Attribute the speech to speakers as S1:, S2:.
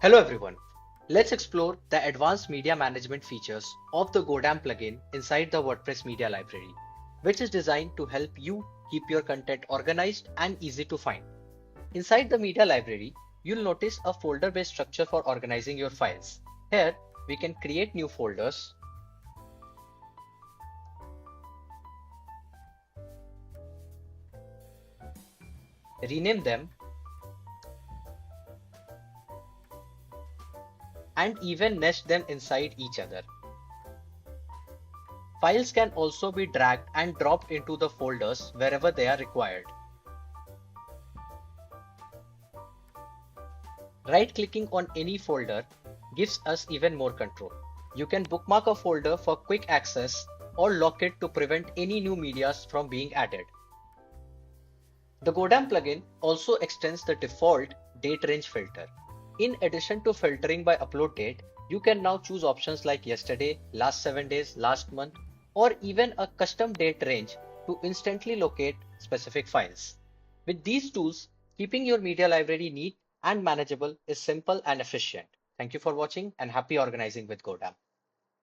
S1: Hello everyone. Let's explore the advanced media management features of the GoDAM plugin inside the WordPress Media Library, which is designed to help you keep your content organized and easy to find. Inside the media library, you'll notice a folder-based structure for organizing your files. Here, we can create new folders, rename them, and even nest them inside each other. Files can also be dragged and dropped into the folders wherever they are required. Right-clicking on any folder gives us even more control. You can bookmark a folder for quick access or lock it to prevent any new media from being added. The GoDAM plugin also extends the default date range filter. In addition to filtering by upload date, you can now choose options like yesterday, last 7 days, last month, or even a custom date range to instantly locate specific files. With these tools, keeping your media library neat and manageable is simple and efficient. Thank you for watching and happy organizing with GoDAM.